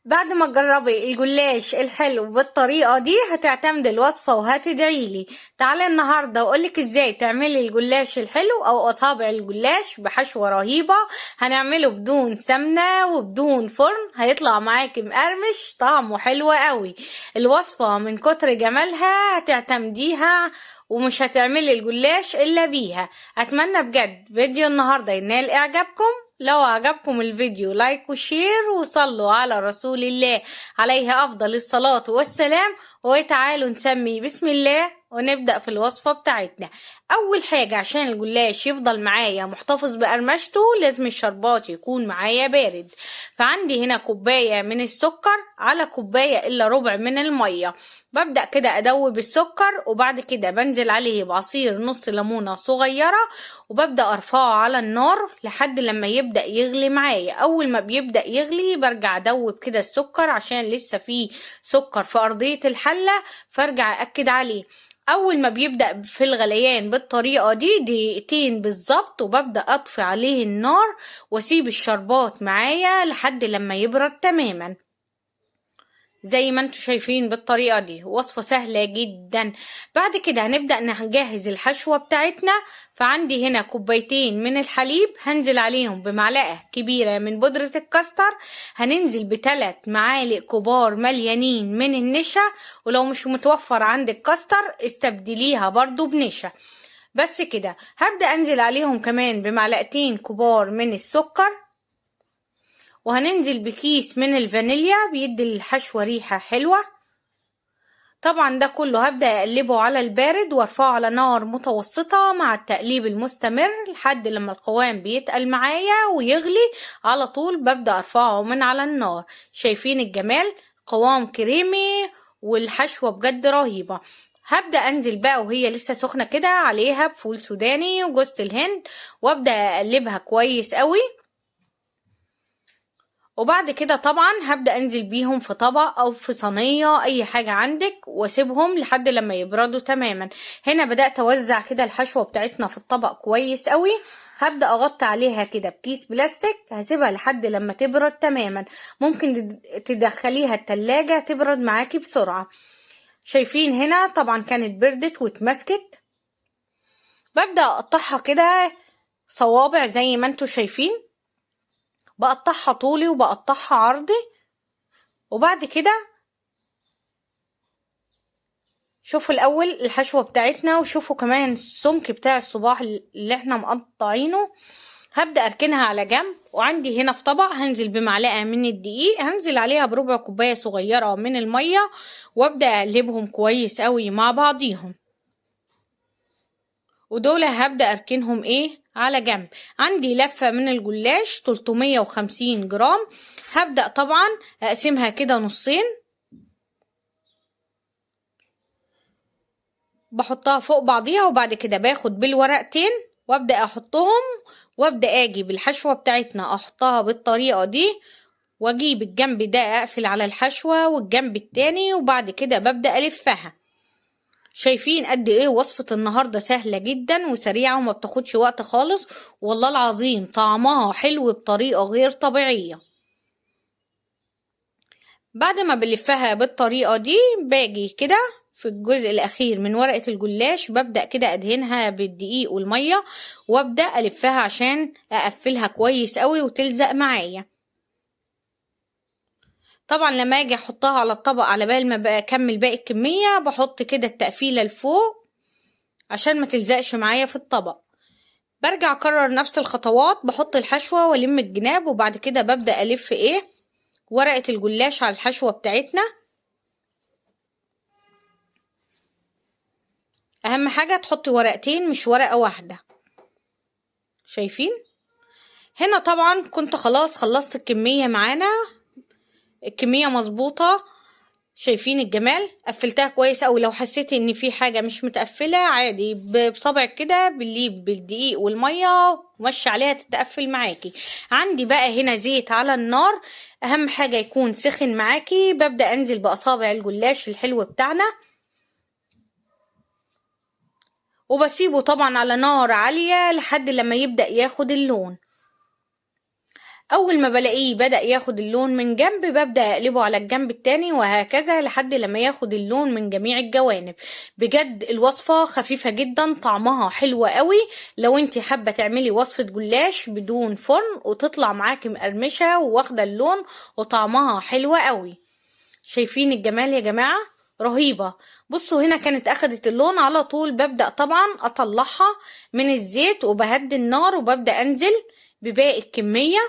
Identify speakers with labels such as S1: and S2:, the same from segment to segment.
S1: بعد ما تجربي الجلاش الحلو بالطريقة دي هتعتمدي الوصفة وهتدعيلي. تعالي النهاردة اقولك ازاي تعملي الجلاش الحلو او اصابع الجلاش بحشوة رهيبة. هنعمله بدون سمنة وبدون فرن، هيطلع معاكي مقرمش طعمه حلو قوي. الوصفة من كتر جمالها هتعتمديها ومش هتعملي الجلاش الا بيها. اتمنى بجد فيديو النهاردة ينال اعجابكم. لو عجبكم الفيديو لايك وشير وصلوا على رسول الله عليه أفضل الصلاة والسلام. وتعالوا نسمي بسم الله ونبدأ في الوصفة بتاعتنا. أول حاجة عشان الجلاش يفضل معايا محتفظ بقرمشته لازم الشربات يكون معايا بارد. فعندي هنا كوباية من السكر على كوباية إلا ربع من المية. ببدأ كده أدوب السكر وبعد كده بنزل عليه بعصير نص ليمونة صغيرة وببدأ أرفعه على النار لحد لما يبدأ يغلي معايا. أول ما بيبدأ يغلي برجع أدوب كده السكر عشان لسه فيه سكر في أرضية الحلة، فارجع أكد عليه. أول ما بيبدأ في الغليان بالطريقة دي دقيقتين بالظبط وببدأ أطفي عليه النار وأسيب الشربات معايا لحد لما يبرد تماما زي ما انتوا شايفين بالطريقة دي. وصفة سهلة جدا. بعد كده هنبدأ نجهز الحشوة بتاعتنا. فعندي هنا كوبايتين من الحليب هنزل عليهم بمعلقة كبيرة من بودرة الكاستر. هننزل ب3 معالق كبار مليانين من النشا، ولو مش متوفر عندك كاستر استبدليها برضو بنشا. بس كده هبدأ انزل عليهم كمان بمعلقتين كبار من السكر، وهننزل بكيس من الفانيليا بيدي الحشوة ريحة حلوة. طبعا ده كله هبدأ اقلبه على البارد وارفعه على نار متوسطة مع التقليب المستمر لحد لما القوام بيتقل معايا ويغلي. على طول ببدأ ارفعه من على النار. شايفين الجمال؟ قوام كريمي والحشوة بجد رهيبة. هبدأ انزل بقى وهي لسه سخنة كده عليها بفول سوداني وجوز الهند وابدأ اقلبها كويس قوي. وبعد كده طبعا هبدأ انزل بيهم في طبق او في صينية اي حاجة عندك واسيبهم لحد لما يبردوا تماما. هنا بدأت اوزع كده الحشوة بتاعتنا في الطبق كويس قوي. هبدأ اغطي عليها كده بكيس بلاستيك هسيبها لحد لما تبرد تماما. ممكن تدخليها التلاجة تبرد معاكي بسرعة. شايفين هنا طبعا كانت بردت واتمسكت. ببدأ اقطعها كده صوابع زي ما انتوا شايفين. بقطعها طولي وبقطعها عرضي. وبعد كده شوفوا الاول الحشوة بتاعتنا وشوفوا كمان السمك بتاع الصباع اللي احنا مقطعينه. هبدأ اركنها على جنب. وعندي هنا في طبق هنزل بمعلقة من الدقيق هنزل عليها بربع كوباية صغيرة من المية وابدأ اقلبهم كويس قوي مع بعضيهم. ودول هبدأ اركنهم على جنب. عندي لفة من الجلاش 350 جرام. هبدأ طبعا اقسمها كده نصين. بحطها فوق بعضيها وبعد كده باخد بالورقتين وابدأ احطهم وابدأ اجي بالحشوة بتاعتنا احطها بالطريقة دي واجيب الجنب ده اقفل على الحشوة والجنب التاني وبعد كده ببدأ الفها. شايفين قد ايه وصفة النهاردة سهلة جدا وسريعة وما بتاخدش وقت خالص. والله العظيم طعمها حلو بطريقة غير طبيعية. بعد ما بلفها بالطريقة دي باجي كده في الجزء الاخير من ورقة الجلاش ببدأ كده ادهنها بالدقيق والمية وابدأ الفها عشان اقفلها كويس قوي وتلزق معايا. طبعا لما اجي احطها على الطبق على بال ما بكمل باقي الكمية بحط كده التقفيلة لفوق عشان ما تلزقش معايا في الطبق. برجع اكرر نفس الخطوات بحط الحشوة والم الجناب وبعد كده ببدأ الف ورقة الجلاش على الحشوة بتاعتنا. اهم حاجة تحطي ورقتين مش ورقة واحدة. شايفين هنا طبعا كنت خلاص خلصت الكمية معانا. الكمية مظبوطة. شايفين الجمال؟ قفلتها كويس اوي. لو حسيتي ان في حاجة مش متقفلة عادي بصبعك كده بالدقيق والمية ومشي عليها تتقفل معاكي. عندي بقى هنا زيت على النار. اهم حاجة يكون سخن معاكي. ببدأ انزل باصابع الجلاش الحلو بتاعنا وبسيبه طبعا على نار عالية لحد لما يبدأ ياخد اللون. اول ما بلاقيه بدأ ياخد اللون من جنب ببدأ اقلبه على الجنب التاني وهكذا لحد لما ياخد اللون من جميع الجوانب. بجد الوصفة خفيفة جدا، طعمها حلو قوي. لو انت حابة تعملي وصفة جلاش بدون فرن وتطلع معاكي مقرمشة واخدة اللون وطعمها حلو قوي. شايفين الجمال يا جماعة؟ رهيبة. بصوا هنا كانت اخدت اللون على طول. ببدأ طبعا اطلعها من الزيت وبهدي النار وببدأ انزل بباقي الكمية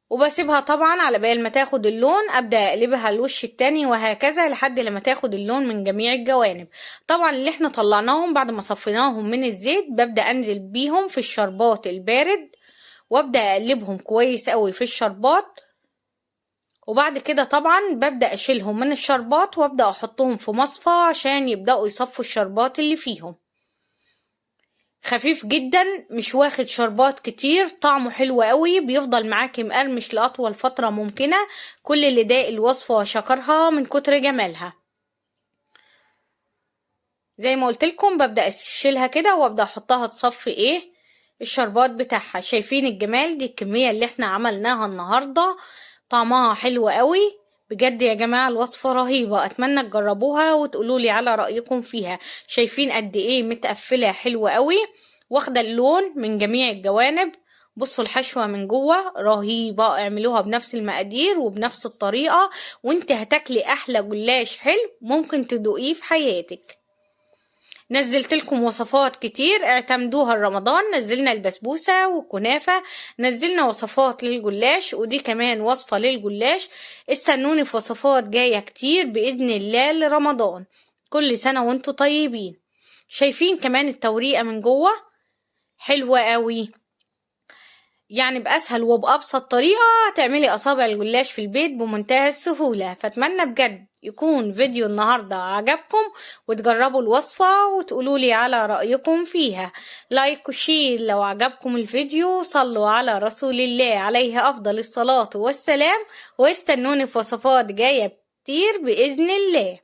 S1: وبسيبها طبعا على بال ما تاخد اللون. ابدا اقلبها الوش التاني وهكذا لحد لما تاخد اللون من جميع الجوانب. طبعا اللي احنا طلعناهم بعد ما صفيناهم من الزيت ببدا انزل بيهم في الشربات البارد وابدا اقلبهم كويس قوي في الشربات. وبعد كده طبعا ببدا اشيلهم من الشربات وابدا احطهم في مصفى عشان يبداوا يصفوا الشربات اللي فيهم. خفيف جدا، مش واخد شربات كتير، طعمه حلو قوي، بيفضل معاكي مقرمش لأطول فترة ممكنة. كل اللي داق الوصفة وشكرها من كتر جمالها. زي ما قلت لكم ببدأ اشيلها كده وابدأ احطها تصفي الشربات بتاعها. شايفين الجمال؟ دي الكمية اللي احنا عملناها النهاردة، طعمها حلو قوي بجد يا جماعة. الوصفة رهيبة، اتمنى تجربوها وتقولولي على رأيكم فيها. شايفين قد ايه متقفلة حلوة قوي واخدة اللون من جميع الجوانب. بصوا الحشوة من جوه رهيبة. اعملوها بنفس المقادير وبنفس الطريقة وانت هتاكلي احلى جلاش حلو ممكن تدوقيه في حياتك. نزلت لكم وصفات كتير اعتمدوها رمضان. نزلنا البسبوسة والكنافة، نزلنا وصفات للجلاش ودي كمان وصفة للجلاش. استنوني في وصفات جاية كتير بإذن الله لرمضان. كل سنة وانتوا طيبين. شايفين كمان التوريقة من جوه حلوة قوي. يعني بأسهل وبأبسط طريقة هتعملي أصابع الجلاش في البيت بمنتهى السهولة. فأتمنى بجد يكون فيديو النهاردة عجبكم وتجربوا الوصفة وتقولولي على رأيكم فيها. لايك وشير لو عجبكم الفيديو. صلوا على رسول الله عليه أفضل الصلاة والسلام. واستنوني في وصفات جاية كتير بإذن الله.